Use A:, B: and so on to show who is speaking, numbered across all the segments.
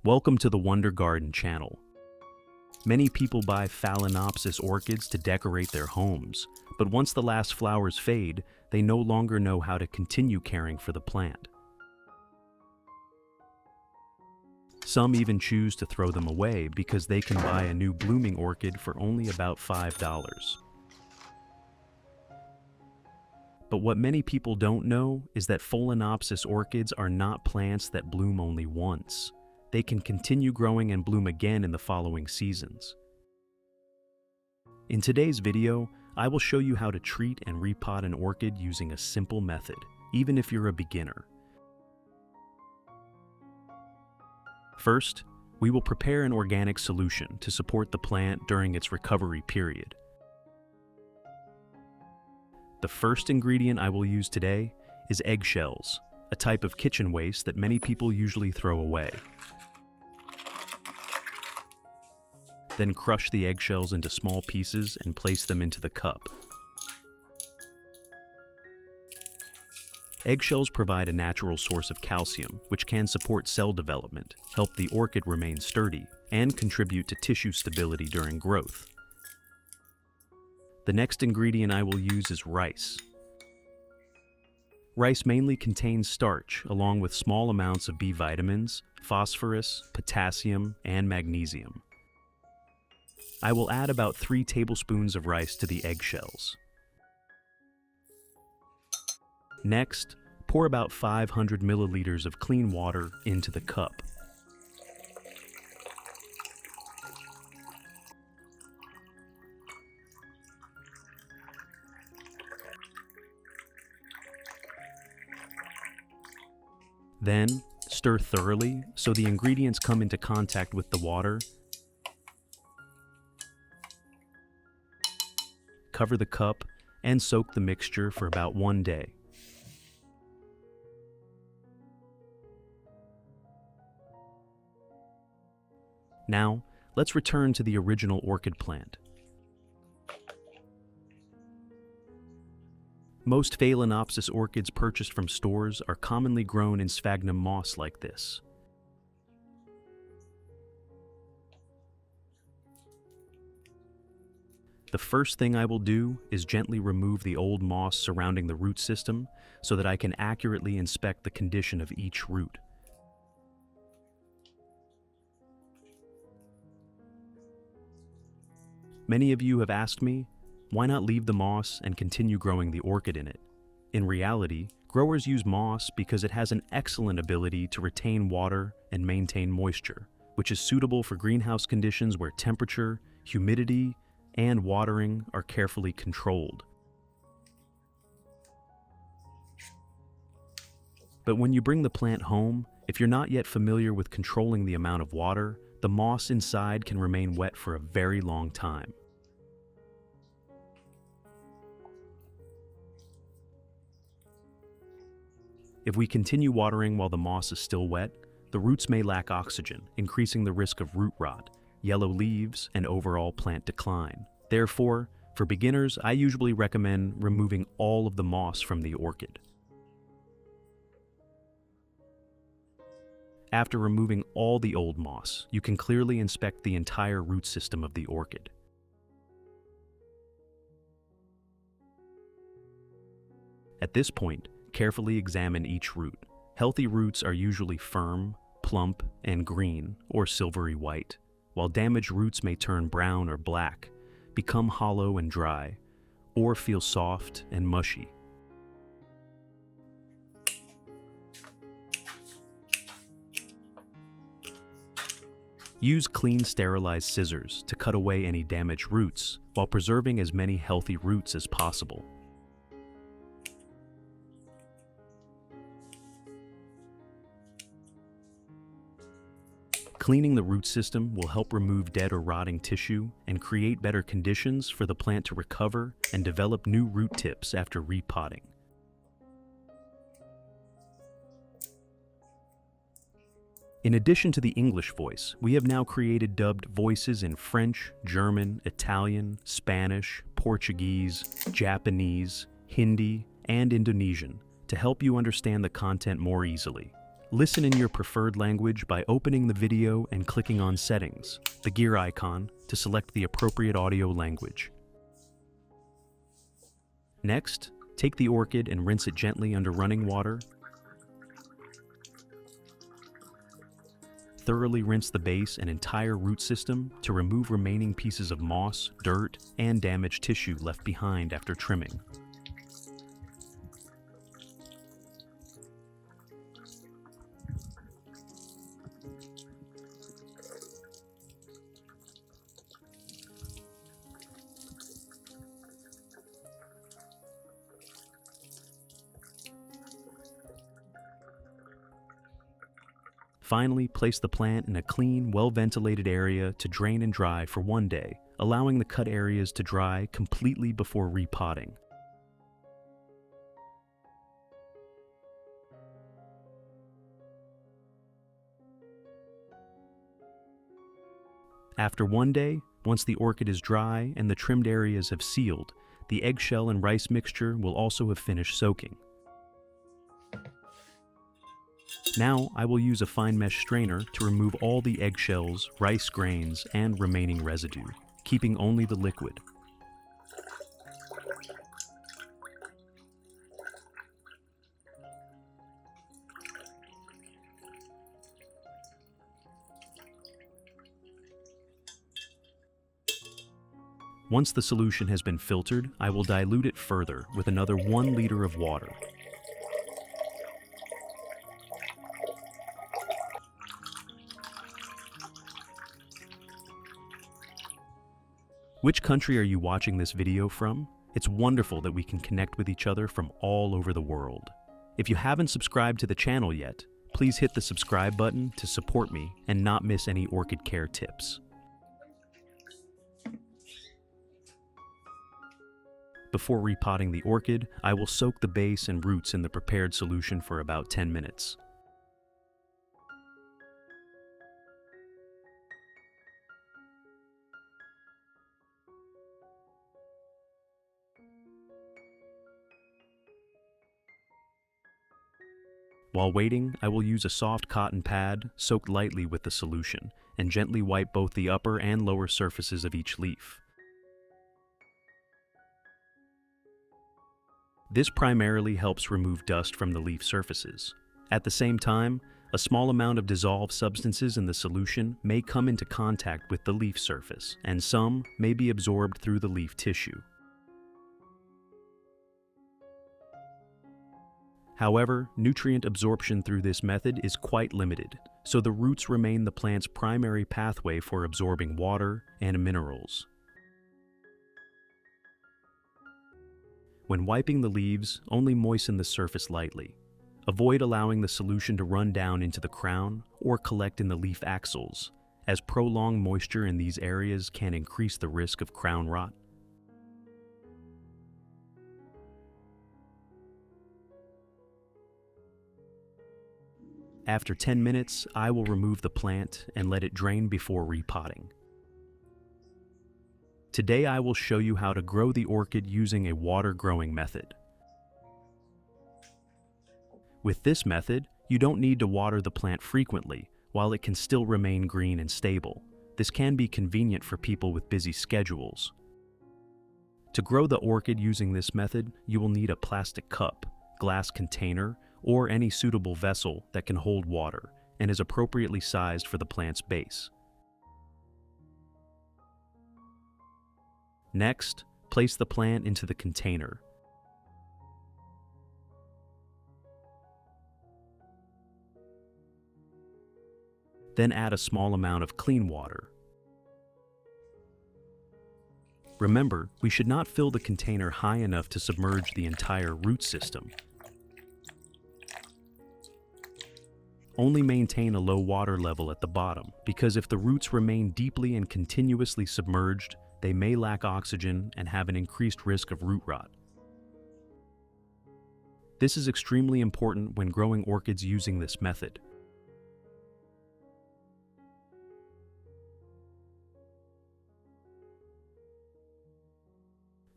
A: Welcome to the Wonder Garden channel. Many people buy Phalaenopsis orchids to decorate their homes, but once the last flowers fade, they no longer know how to continue caring for the plant. Some even choose to throw them away because they can buy a new blooming orchid for only about $5. But what many people don't know is that Phalaenopsis orchids are not plants that bloom only once. They can continue growing and bloom again in the following seasons. In today's video, I will show you how to treat and repot an orchid using a simple method, even if you're a beginner. First, we will prepare an organic solution to support the plant during its recovery period. The first ingredient I will use today is eggshells, a type of kitchen waste that many people usually throw away. Then crush the eggshells into small pieces and place them into the cup. Eggshells provide a natural source of calcium, which can support cell development, help the orchid remain sturdy, and contribute to tissue stability during growth. The next ingredient I will use is rice. Rice mainly contains starch, along with small amounts of B vitamins, phosphorus, potassium, and magnesium. I will add about 3 tablespoons of rice to the eggshells. Next, pour about 500 milliliters of clean water into the cup. Then, stir thoroughly so the ingredients come into contact with the water. Cover the cup and soak the mixture for about 1 day. Now, let's return to the original orchid plant. Most Phalaenopsis orchids purchased from stores are commonly grown in sphagnum moss like this. The first thing I will do is gently remove the old moss surrounding the root system so that I can accurately inspect the condition of each root. Many of you have asked me, why not leave the moss and continue growing the orchid in it? In reality, growers use moss because it has an excellent ability to retain water and maintain moisture, which is suitable for greenhouse conditions where temperature, humidity, and watering are carefully controlled. But when you bring the plant home, if you're not yet familiar with controlling the amount of water, the moss inside can remain wet for a very long time. If we continue watering while the moss is still wet, the roots may lack oxygen, increasing the risk of root rot, yellow leaves, and overall plant decline. Therefore, for beginners, I usually recommend removing all of the moss from the orchid. After removing all the old moss, you can clearly inspect the entire root system of the orchid. At this point, carefully examine each root. Healthy roots are usually firm, plump, and green, or silvery white, while damaged roots may turn brown or black, become hollow and dry, or feel soft and mushy. Use clean, sterilized scissors to cut away any damaged roots while preserving as many healthy roots as possible. Cleaning the root system will help remove dead or rotting tissue and create better conditions for the plant to recover and develop new root tips after repotting. In addition to the English voice, we have now created dubbed voices in French, German, Italian, Spanish, Portuguese, Japanese, Hindi, and Indonesian to help you understand the content more easily. Listen in your preferred language by opening the video and clicking on Settings, the gear icon, to select the appropriate audio language. Next, take the orchid and rinse it gently under running water. Thoroughly rinse the base and entire root system to remove remaining pieces of moss, dirt, and damaged tissue left behind after trimming. Finally, place the plant in a clean, well-ventilated area to drain and dry for 1 day, allowing the cut areas to dry completely before repotting. After 1 day, once the orchid is dry and the trimmed areas have sealed, the eggshell and rice mixture will also have finished soaking. Now I will use a fine mesh strainer to remove all the eggshells, rice grains, and remaining residue, keeping only the liquid. Once the solution has been filtered, I will dilute it further with another 1 liter of water. Which country are you watching this video from? It's wonderful that we can connect with each other from all over the world. If you haven't subscribed to the channel yet, please hit the subscribe button to support me and not miss any orchid care tips. Before repotting the orchid, I will soak the base and roots in the prepared solution for about 10 minutes. While waiting, I will use a soft cotton pad soaked lightly with the solution and gently wipe both the upper and lower surfaces of each leaf. This primarily helps remove dust from the leaf surfaces. At the same time, a small amount of dissolved substances in the solution may come into contact with the leaf surface, and some may be absorbed through the leaf tissue. However, nutrient absorption through this method is quite limited, so the roots remain the plant's primary pathway for absorbing water and minerals. When wiping the leaves, only moisten the surface lightly. Avoid allowing the solution to run down into the crown or collect in the leaf axils, as prolonged moisture in these areas can increase the risk of crown rot. After 10 minutes, I will remove the plant and let it drain before repotting. Today I will show you how to grow the orchid using a water growing method. With this method, you don't need to water the plant frequently, while it can still remain green and stable. This can be convenient for people with busy schedules. To grow the orchid using this method, you will need a plastic cup, glass container, or any suitable vessel that can hold water and is appropriately sized for the plant's base. Next, place the plant into the container. Then add a small amount of clean water. Remember, we should not fill the container high enough to submerge the entire root system. Only maintain a low water level at the bottom, because if the roots remain deeply and continuously submerged, they may lack oxygen and have an increased risk of root rot. This is extremely important when growing orchids using this method.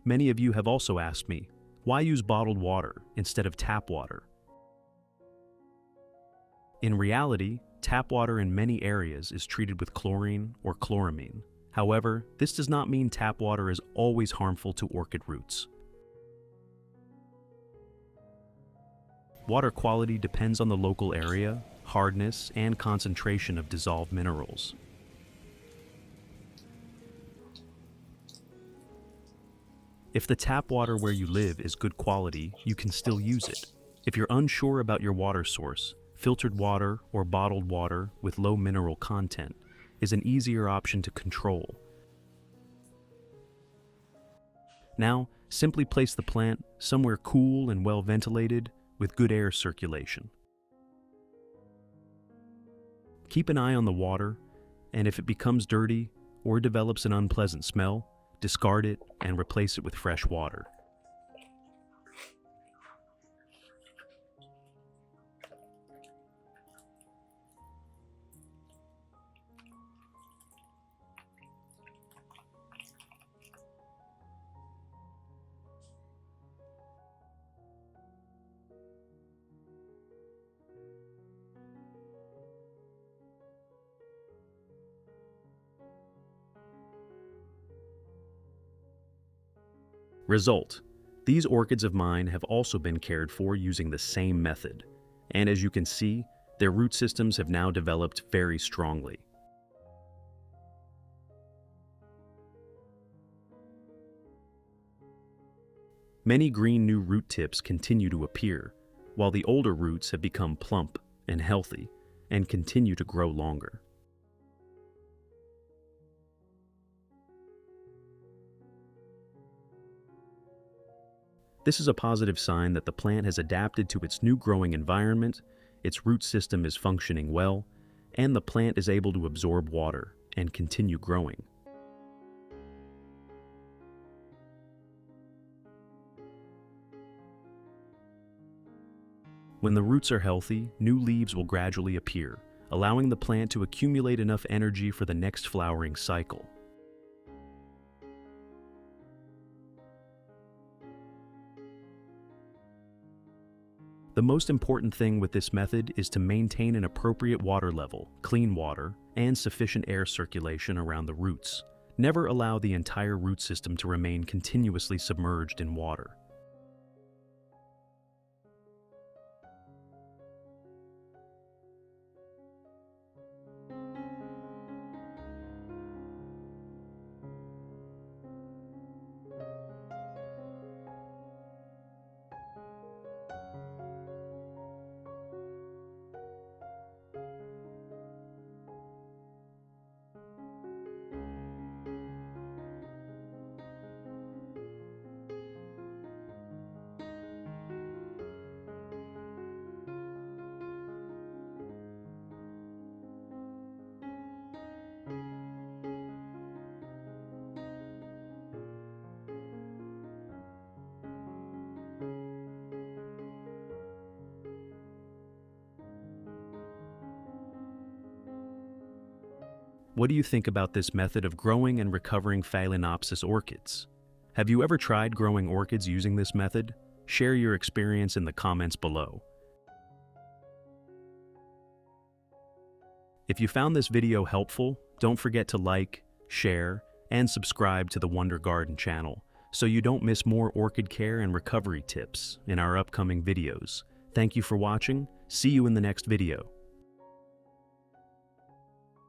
A: Many of you have also asked me, why use bottled water instead of tap water? In reality, tap water in many areas is treated with chlorine or chloramine. However, this does not mean tap water is always harmful to orchid roots. Water quality depends on the local area, hardness, and concentration of dissolved minerals. If the tap water where you live is good quality, you can still use it. If you're unsure about your water source, filtered water or bottled water with low mineral content is an easier option to control. Now, simply place the plant somewhere cool and well ventilated with good air circulation. Keep an eye on the water, and if it becomes dirty or develops an unpleasant smell, discard it and replace it with fresh water. Result: these orchids of mine have also been cared for using the same method, and as you can see, their root systems have now developed very strongly. Many green new root tips continue to appear, while the older roots have become plump and healthy and continue to grow longer. This is a positive sign that the plant has adapted to its new growing environment, its root system is functioning well, and the plant is able to absorb water and continue growing. When the roots are healthy, new leaves will gradually appear, allowing the plant to accumulate enough energy for the next flowering cycle. The most important thing with this method is to maintain an appropriate water level, clean water, and sufficient air circulation around the roots. Never allow the entire root system to remain continuously submerged in water. What do you think about this method of growing and recovering Phalaenopsis orchids? Have you ever tried growing orchids using this method? Share your experience in the comments below. If you found this video helpful, don't forget to like, share, and subscribe to the Wonder Garden channel so you don't miss more orchid care and recovery tips in our upcoming videos. Thank you for watching. See you in the next video.